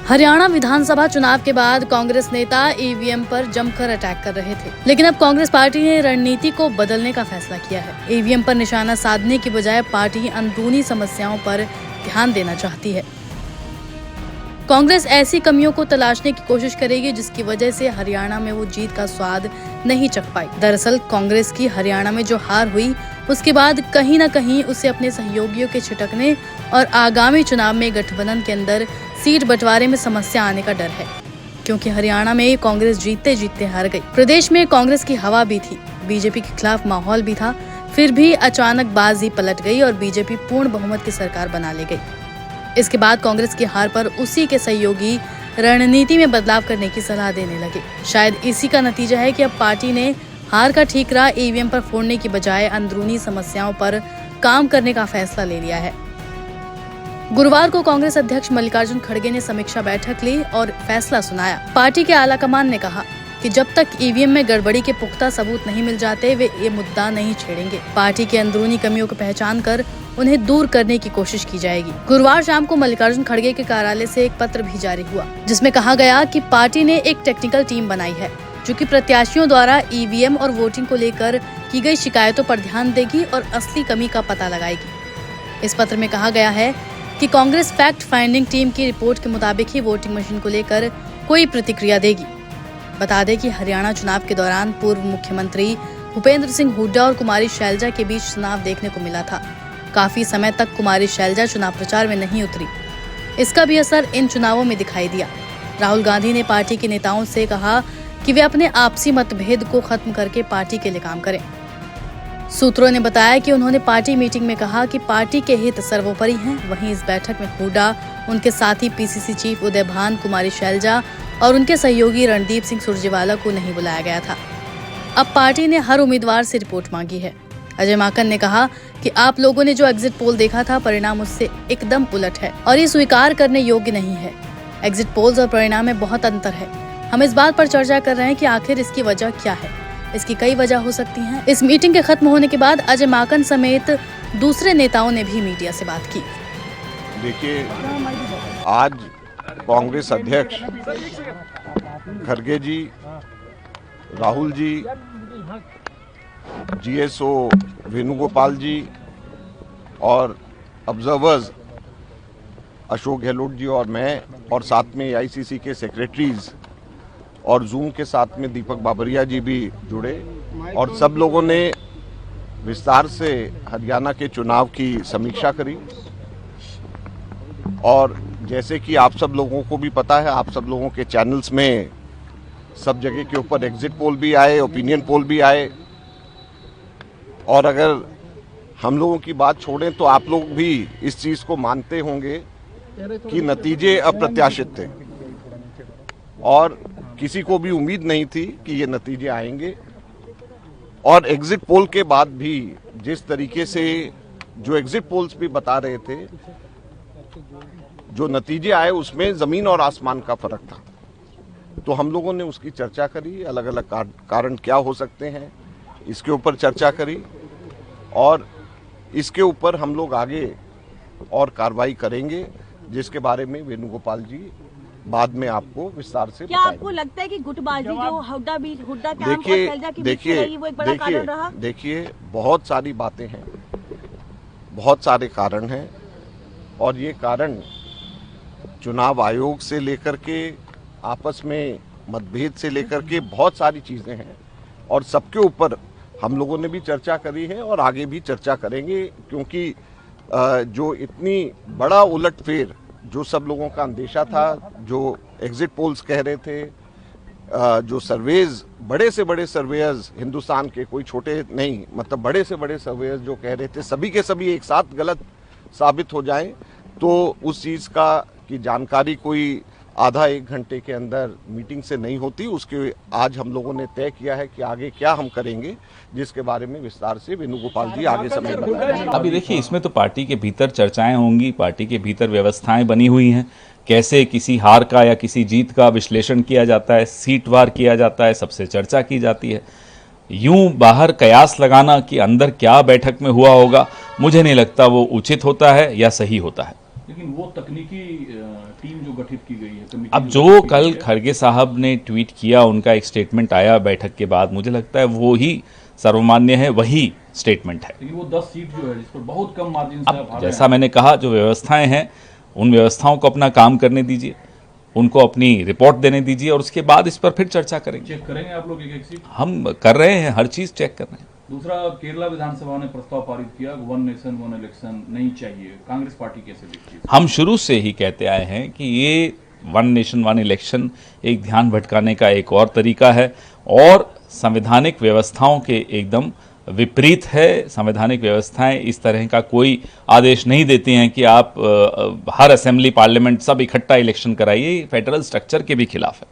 हरियाणा विधानसभा चुनाव के बाद कांग्रेस नेता ईवीएम पर जमकर अटैक कर रहे थे, लेकिन अब कांग्रेस पार्टी ने रणनीति को बदलने का फैसला किया है। ईवीएम पर निशाना साधने की बजाय पार्टी अंदरूनी समस्याओं पर ध्यान देना चाहती है। कांग्रेस ऐसी कमियों को तलाशने की कोशिश करेगी जिसकी वजह से हरियाणा में वो जीत का स्वाद नहीं चख पाई। दरअसल कांग्रेस की हरियाणा में जो हार हुई, उसके बाद कहीं न कहीं उसे अपने सहयोगियों के छिटकने और आगामी चुनाव में गठबंधन के अंदर सीट बंटवारे में समस्या आने का डर है, क्योंकि हरियाणा में कांग्रेस जीतते जीतते हार गई। प्रदेश में कांग्रेस की हवा भी थी, बीजेपी के खिलाफ माहौल भी था, फिर भी अचानक बाजी पलट गई और बीजेपी पूर्ण बहुमत की सरकार बना ले गई। इसके बाद कांग्रेस की हार पर उसी के सहयोगी रणनीति में बदलाव करने की सलाह देने लगे। शायद इसी का नतीजा है कि अब पार्टी ने हार का ठीकरा ईवीएम पर फोड़ने की बजाय अंदरूनी समस्याओं पर काम करने का फैसला ले लिया है। गुरुवार को कांग्रेस अध्यक्ष मल्लिकार्जुन खड़गे ने समीक्षा बैठक ली और फैसला सुनाया। पार्टी के आलाकमान ने कहा कि जब तक ईवीएम में गड़बड़ी के पुख्ता सबूत नहीं मिल जाते, वे ये मुद्दा नहीं छेड़ेंगे। पार्टी की अंदरूनी कमियों को पहचान कर उन्हें दूर करने की कोशिश की जाएगी। गुरुवार शाम को मल्लिकार्जुन खड़गे के कार्यालय से एक पत्र भी जारी हुआ, जिसमें कहा गया कि पार्टी ने एक टेक्निकल टीम बनाई है जो कि प्रत्याशियों द्वारा ईवीएम और वोटिंग को लेकर की गई शिकायतों पर ध्यान देगी और असली कमी का पता लगाएगी। इस पत्र में कहा गया है कि कांग्रेस फैक्ट फाइंडिंग टीम की रिपोर्ट के मुताबिक ही वोटिंग मशीन को लेकर कोई प्रतिक्रिया देगी। बता दें कि हरियाणा चुनाव के दौरान पूर्व मुख्यमंत्री भूपेंद्र सिंह हुड्डा और कुमारी शैलजा के बीच चुनाव देखने को मिला था। काफी समय तक कुमारी शैलजा चुनाव प्रचार में नहीं उतरी। इसका भी असर इन चुनावों में दिखाई दिया। राहुल गांधी ने पार्टी के नेताओं से कहा कि वे अपने आपसी मतभेद को खत्म करके पार्टी के लिए काम करें। सूत्रों ने बताया कि उन्होंने पार्टी मीटिंग में कहा कि पार्टी के हित सर्वोपरि हैं। वहीं इस बैठक में हुड्डा, उनके साथी पीसीसी चीफ उदय भान, कुमारी शैलजा और उनके सहयोगी रणदीप सिंह सुरजेवाला को नहीं बुलाया गया था। अब पार्टी ने हर उम्मीदवार से रिपोर्ट मांगी है। अजय माकन ने कहा कि आप लोगों ने जो एग्जिट पोल देखा था, परिणाम उससे एकदम उलट है और ये स्वीकार करने योग्य नहीं है। एग्जिट पोल्स और परिणाम में बहुत अंतर है। हम इस बात पर चर्चा कर रहे हैं कि आखिर इसकी वजह क्या है। इसकी कई वजह हो सकती हैं। इस मीटिंग के खत्म होने के बाद अजय माकन समेत दूसरे नेताओं ने भी मीडिया से बात की। देखिए, आज कांग्रेस अध्यक्ष खड़गे जी, राहुल जी, जीएसओ वेणुगोपाल जी और ऑब्जर्वर्स अशोक गहलोत जी और मैं, और साथ में एआईसीसी के सेक्रेटरीज और जूम के साथ में दीपक बाबरिया जी भी जुड़े, और सब लोगों ने विस्तार से हरियाणा के चुनाव की समीक्षा करी। और जैसे कि आप सब लोगों को भी पता है, आप सब लोगों के चैनल्स में सब जगह के ऊपर एग्जिट पोल भी आए, ओपिनियन पोल भी आए, और अगर हम लोगों की बात छोड़ें तो आप लोग भी इस चीज़ को मानते होंगे कि नतीजे अप्रत्याशित थे और किसी को भी उम्मीद नहीं थी कि ये नतीजे आएंगे। और एग्जिट पोल के बाद भी जिस तरीके से जो एग्जिट पोल्स भी बता रहे थे, जो नतीजे आए उसमें ज़मीन और आसमान का फर्क था। तो हम लोगों ने उसकी चर्चा करी, अलग अलग कारण क्या हो सकते हैं इसके ऊपर चर्चा करी, और इसके ऊपर हम लोग आगे और कार्रवाई करेंगे, जिसके बारे में वेणुगोपाल जी बाद में आपको विस्तार से क्या आपको लगता है कि गुटबाजी जो हुड्डा कैंप और शैलजा के बीच में रही, वो एक बड़ा कारण रहा? देखिए, बहुत सारी बातें हैं, बहुत सारे कारण हैं, और ये कारण चुनाव आयोग से लेकर के आपस में मतभेद से लेकर के बहुत सारी चीज़ें हैं, और सबके ऊपर हम लोगों ने भी चर्चा करी है और आगे भी चर्चा करेंगे, क्योंकि जो इतनी बड़ा उलटफेर जो सब लोगों का अंदेशा था, जो एग्जिट पोल्स कह रहे थे, जो सर्वेज, बड़े से बड़े सर्वेयर्स हिंदुस्तान के, कोई छोटे नहीं, मतलब बड़े से बड़े सर्वेयर्स जो कह रहे थे, सभी के सभी एक साथ गलत साबित हो जाएं, तो उस चीज़ का की जानकारी कोई आधा एक घंटे के अंदर मीटिंग से नहीं होती। उसके आज हम लोगों ने तय किया है कि आगे क्या हम करेंगे, जिसके बारे में विस्तार से वेणुगोपाल जी आगे समय बताएंगे। अभी देखिए, इसमें तो पार्टी के भीतर चर्चाएं होंगी, पार्टी के भीतर व्यवस्थाएं बनी हुई हैं, कैसे किसी हार का या किसी जीत का विश्लेषण किया जाता है, सीटवार किया जाता है, सबसे चर्चा की जाती है। यूं बाहर कयास लगाना कि अंदर क्या बैठक में हुआ होगा, मुझे नहीं लगता वो उचित होता है या सही होता है। लेकिन वो तकनीकी टीम जो गठित की गई है, कमेटी अब जो जो गठित की कल गई है, खड़गे साहब ने ट्वीट किया, उनका एक स्टेटमेंट आया बैठक के बाद, मुझे लगता है वो ही सर्वमान्य है, वही स्टेटमेंट है। लेकिन वो 10 सीट जो है जिस पर बहुत कम मार्जिन से आप अब हारे जैसा हैं। मैंने कहा, जो व्यवस्थाएं हैं उन व्यवस्थाओं को अपना काम करने दीजिए, उनको अपनी रिपोर्ट देने दीजिए और उसके बाद इस पर फिर चर्चा करेंगे। चेक करेंगे आप लोग एक एक सीट। हम कर रहे हैं, हर चीज चेक कर रहे हैं। दूसरा, केरला विधानसभा ने प्रस्ताव पारित किया, 1 नेशन 1 इलेक्शन नहीं चाहिए, कांग्रेस पार्टी कैसे देखती है? हम शुरू से ही कहते आए हैं कि ये 1 नेशन 1 इलेक्शन एक ध्यान भटकाने का एक और तरीका है और संवैधानिक व्यवस्थाओं के एकदम विपरीत है। संवैधानिक व्यवस्थाएं इस तरह का कोई आदेश नहीं देती हैं कि आप हर असेंबली पार्लियामेंट सब इकट्ठा इलेक्शन कराइए, फेडरल स्ट्रक्चर के भी खिलाफ है।